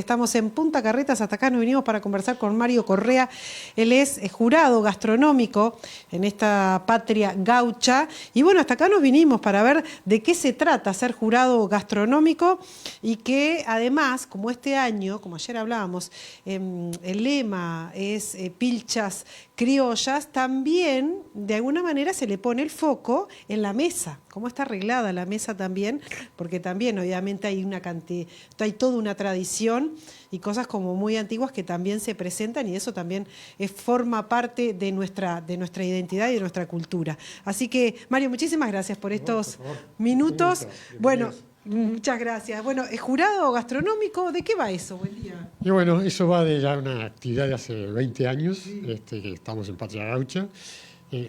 Estamos en Punta Carretas, hasta acá nos vinimos para conversar con Mario Correa. Él es jurado gastronómico en esta patria gaucha. Y bueno, hasta acá nos vinimos para ver de qué se trata ser jurado gastronómico y que además, como este año, como ayer hablábamos, el lema es pilchas criollas, también de alguna manera se le pone el foco en la mesa, cómo está arreglada la mesa también, porque también obviamente hay una cantidad, hay toda una tradición y cosas como muy antiguas que también se presentan y eso también forma parte de nuestra identidad y de nuestra cultura. Así que, Mario, muchísimas gracias por estos minutos. Bueno, muchas gracias. Bueno, jurado gastronómico, ¿de qué va eso? Buen día. Y bueno, eso va de ya una actividad de hace 20 años, sí. Que estamos en Patria Gaucha,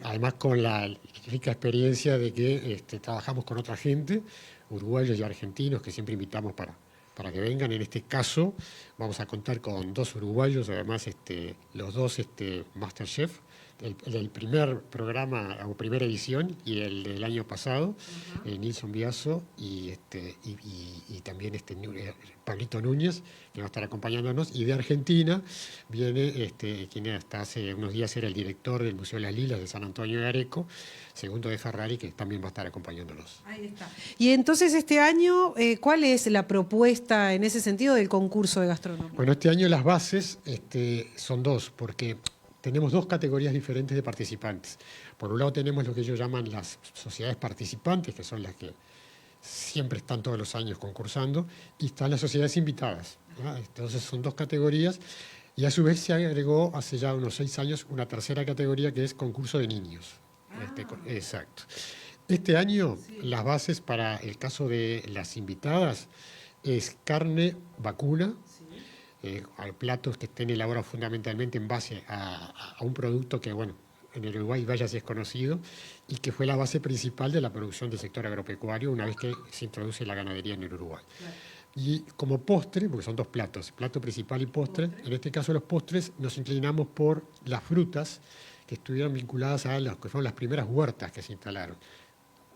además con la rica experiencia de que trabajamos con otra gente, uruguayos y argentinos, que siempre invitamos para que vengan. En este caso vamos a contar con 2 uruguayos, además los 2 MasterChef, el primer programa o primera edición y el del año pasado, Nilson Biaso y también Pablito Núñez, que va a estar acompañándonos, y de Argentina viene quien hasta hace unos días era el director del Museo de las Lilas de San Antonio de Areco, Segundo de Ferrari, que también va a estar acompañándonos. Ahí está. Y entonces este año, ¿cuál es la propuesta en ese sentido del concurso de gastronomía? Bueno, este año las bases son 2, porque tenemos 2 categorías diferentes de participantes. Por un lado tenemos lo que ellos llaman las sociedades participantes, que son las que siempre están todos los años concursando, y están las sociedades invitadas, ¿no? Entonces son 2 categorías, y a su vez se agregó hace ya unos 6 años una tercera categoría que es concurso de niños. Exacto. Este año las bases para el caso de las invitadas es carne vacuna, a platos que estén elaborados fundamentalmente en base a un producto que, bueno, en el Uruguay vaya si es conocido, y que fue la base principal de la producción del sector agropecuario una vez que se introduce la ganadería en el Uruguay. Claro. Y como postre, porque son 2 platos, plato principal y postre, en este caso los postres nos inclinamos por las frutas que estuvieron vinculadas a las que fueron las primeras huertas que se instalaron.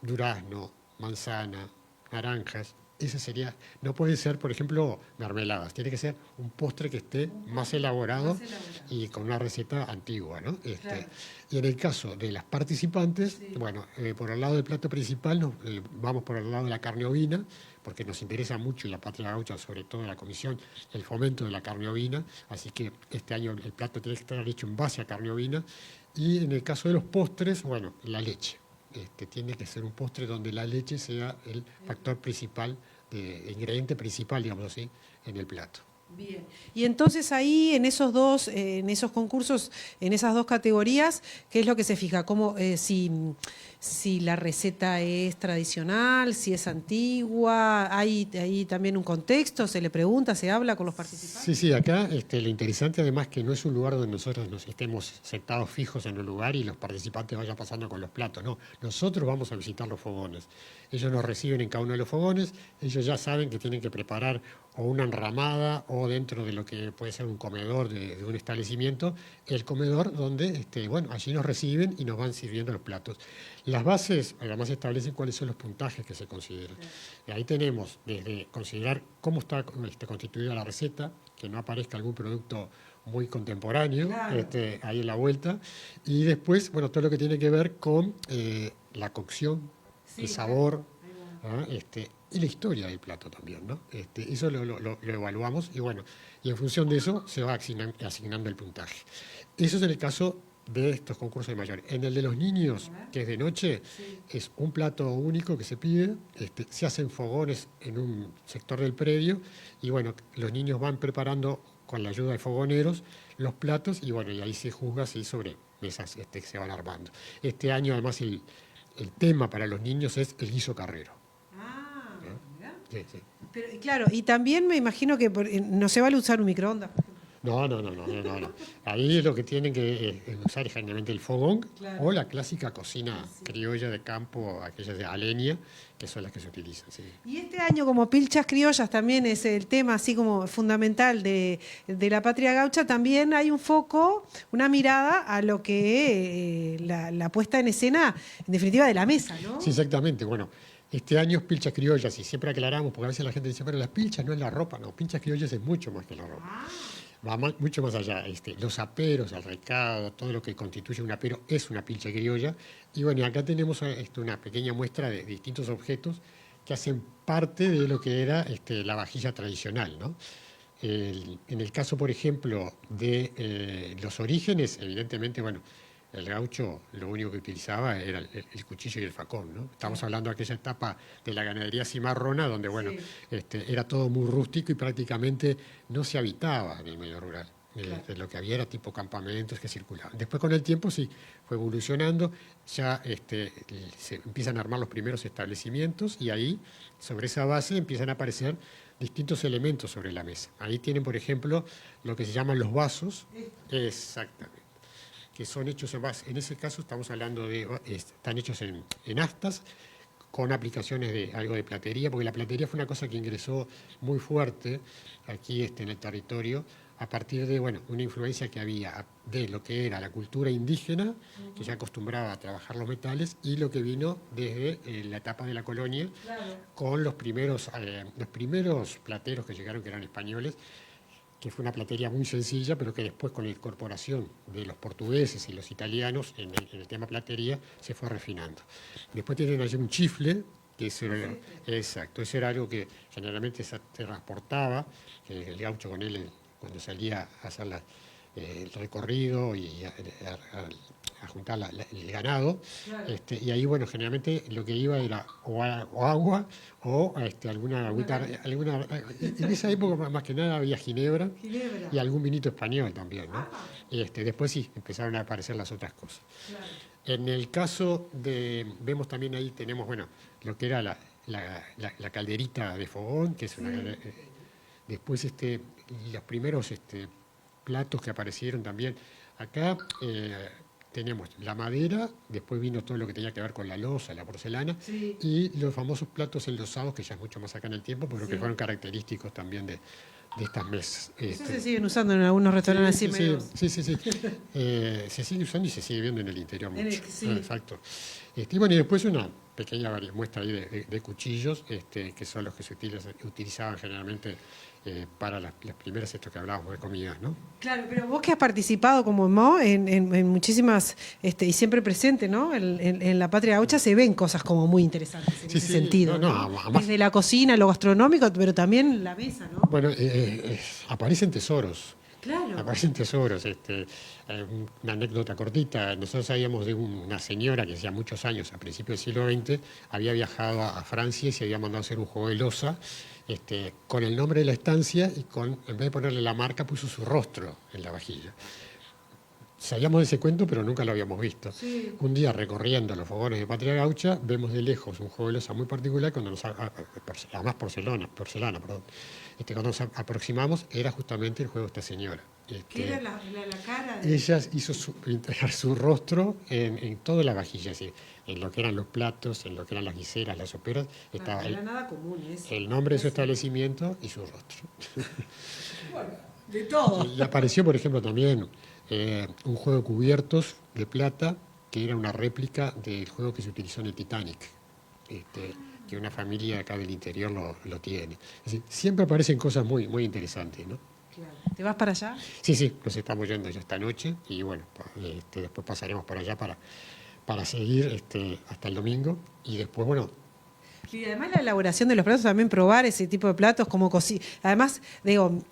Durazno, manzana, naranjas. Ese sería, no puede ser, por ejemplo, mermeladas, tiene que ser un postre que esté más elaborado y con una receta antigua, ¿no? Claro. Y en el caso de las participantes, bueno, por el lado del plato principal vamos por el lado de la carne ovina, porque nos interesa mucho en la Patria Gaucha, sobre todo en la comisión, el fomento de la carne ovina, así que este año el plato tiene que estar hecho en base a carne ovina, y en el caso de los postres, bueno, la leche. Tiene que ser un postre donde la leche sea el factor principal, el ingrediente principal, digamos así, en el plato. Bien. Y entonces ahí en esos concursos, en esas 2 categorías, ¿qué es lo que se fija? ¿Cómo, si la receta es tradicional, si es antigua? ¿Hay también un contexto? ¿Se le pregunta, se habla con los participantes? Sí, acá lo interesante además que no es un lugar donde nosotros nos estemos sentados fijos en un lugar y los participantes vayan pasando con los platos, no. Nosotros vamos a visitar los fogones. Ellos nos reciben en cada uno de los fogones, ellos ya saben que tienen que preparar o una enramada o dentro de lo que puede ser un comedor de un establecimiento, el comedor donde, bueno, allí nos reciben y nos van sirviendo los platos. Las bases además establecen cuáles son los puntajes que se consideran. Y ahí tenemos desde considerar cómo está constituida la receta, que no aparezca algún producto muy contemporáneo, claro, ahí en la vuelta, y después, bueno, todo lo que tiene que ver con la cocción, el sabor, y la historia del plato también, ¿no? Eso lo evaluamos y bueno, y en función de eso se va asignando el puntaje. Eso es en el caso de estos concursos de mayores. En el de los niños, que es de noche, es un plato único que se pide, se hacen fogones en un sector del predio y bueno, los niños van preparando con la ayuda de fogoneros los platos y bueno, y ahí se juzga así sobre mesas que se van armando. Este año además el tema para los niños es el guiso carrero. Sí. Pero, claro, y también me imagino que no se vale usar un microondas. No. Ahí lo que tienen que usar es generalmente el fogón, claro, o la clásica cocina criolla de campo, aquellas de a leña, que son las que se utilizan. Sí. Y este año, como pilchas criollas también es el tema así como fundamental de la Patria Gaucha, también hay un foco, una mirada a lo que la puesta en escena, en definitiva, de la mesa, ¿no? Sí, exactamente. Bueno, Este año es pilchas criollas, y siempre aclaramos, porque a veces la gente dice, pero las pilchas no es la ropa, no, pilchas criollas es mucho más que la ropa. Va mucho más allá. Los aperos, el recado, todo lo que constituye un apero es una pilcha criolla. Y bueno, y acá tenemos una pequeña muestra de distintos objetos que hacen parte de lo que era la vajilla tradicional, ¿no? En el caso, por ejemplo, de los orígenes, evidentemente, bueno, el gaucho lo único que utilizaba era el cuchillo y el facón, ¿no? Estamos hablando de aquella etapa de la ganadería cimarrona, donde, bueno, era todo muy rústico y prácticamente no se habitaba en el medio rural. Claro. Lo que había era tipo campamentos que circulaban. Después, con el tiempo, sí, fue evolucionando, ya se empiezan a armar los primeros establecimientos y ahí, sobre esa base, empiezan a aparecer distintos elementos sobre la mesa. Ahí tienen, por ejemplo, lo que se llaman los vasos. Exactamente. Que son hechos en ese caso estamos hablando están hechos en astas, con aplicaciones de algo de platería, porque la platería fue una cosa que ingresó muy fuerte aquí en el territorio, a partir de una influencia que había de lo que era la cultura indígena, que ya acostumbraba a trabajar los metales, y lo que vino desde la etapa de la colonia, con los primeros plateros que llegaron, que eran españoles, que fue una platería muy sencilla, pero que después, con la incorporación de los portugueses y los italianos en el tema platería, se fue refinando. Después tienen allí un chifle, que exacto, eso era algo que generalmente se transportaba, el gaucho con él cuando salía a hacer el recorrido y a juntar el ganado, y ahí, bueno, generalmente lo que iba era o agua o alguna agüita, en esa época más que nada había ginebra y algún vinito español también, ¿no? Después sí, empezaron a aparecer las otras cosas. Claro. En el caso vemos también ahí, tenemos, bueno, lo que era la calderita de fogón, que es una... después los primeros platos que aparecieron también. Acá tenemos la madera, después vino todo lo que tenía que ver con la loza, la porcelana, y los famosos platos enlosados, que ya es mucho más acá en el tiempo, pero que fueron característicos también de estas mesas. Eso se siguen usando en algunos restaurantes así medio. Sí. Se sigue usando y se sigue viendo en el interior mucho. Exacto. Y bueno, y después una pequeña muestra ahí de cuchillos, que son los que se utilizaban generalmente para las primeras, esto que hablábamos de comidas, ¿no? Claro, pero vos que has participado como Mo en muchísimas, y siempre presente, ¿no? En la Patria Gaucha se ven cosas como muy interesantes en ese sentido. Desde la cocina, lo gastronómico, pero también la mesa, ¿no? Bueno, aparecen tesoros. Claro. Aparecen tesoros. Una anécdota cortita. Nosotros sabíamos de una señora que hacía muchos años, a principios del siglo XX, había viajado a Francia y se había mandado a hacer un juego de loza, con el nombre de la estancia y en vez de ponerle la marca, puso su rostro en la vajilla. Sabíamos de ese cuento, pero nunca lo habíamos visto. Sí. Un día, recorriendo los fogones de Patria Gaucha, vemos de lejos un juego de loza muy particular, además porcelana, perdón. Cuando nos aproximamos, era justamente el juego de esta señora. ¿Qué era la cara? Ella hizo integrar su rostro en toda la vajilla, así, en lo que eran los platos, en lo que eran las guiseras, las soperas. Estaba no era nada común eso. El nombre de su establecimiento y su rostro. Bueno, de todo. Y apareció, por ejemplo, también un juego de cubiertos de plata, que era una réplica del juego que se utilizó en el Titanic, que una familia acá del interior lo tiene. Es decir, siempre aparecen cosas muy, muy interesantes, ¿no? Claro. ¿Te vas para allá? Sí, nos estamos yendo ya esta noche y bueno, después pasaremos para allá para seguir hasta el domingo y después, bueno... Y además la elaboración de los platos, también probar ese tipo de platos como además, digo,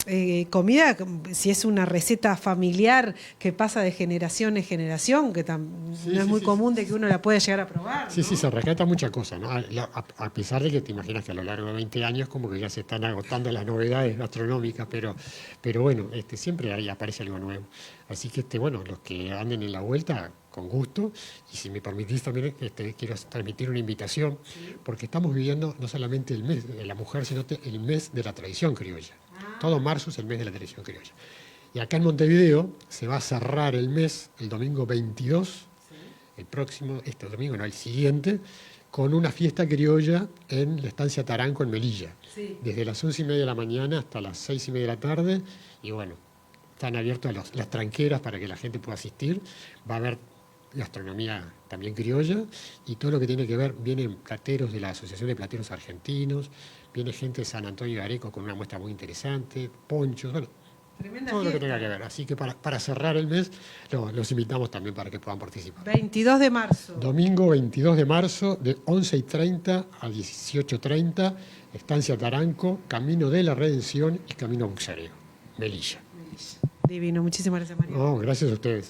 comida, si es una receta familiar que pasa de generación en generación, que no es muy común de que uno la pueda llegar a probar, ¿no? Sí, se rescata muchas cosas, ¿no? A pesar de que te imaginas que a lo largo de 20 años como que ya se están agotando las novedades gastronómicas, pero bueno, siempre ahí aparece algo nuevo. Así que, bueno, los que anden en la vuelta, con gusto, y si me permitís también quiero transmitir una invitación, porque estamos viviendo no solamente el mes de la mujer, sino el mes de la tradición criolla. Todo marzo es el mes de la tradición criolla. Y acá en Montevideo se va a cerrar el mes, el domingo 22, el próximo, domingo, no, el siguiente, con una fiesta criolla en la estancia Taranco en Melilla, desde las 11:30 de la mañana hasta las 6:30 de la tarde, y bueno, están abiertas las tranqueras para que la gente pueda asistir. Va a haber gastronomía también criolla, y todo lo que tiene que ver, vienen plateros de la Asociación de Plateros Argentinos, viene gente de San Antonio de Areco con una muestra muy interesante, ponchos, bueno, Tremenda todo lo que fiesta. tenga que ver. Así que para cerrar el mes, los invitamos también para que puedan participar. 22 de marzo. Domingo 22 de marzo, de 11:30 a 18:30, Estancia Taranco, Camino de la Redención y Camino Buxareo, Melilla. Divino, muchísimas gracias, Mario. No, gracias a ustedes.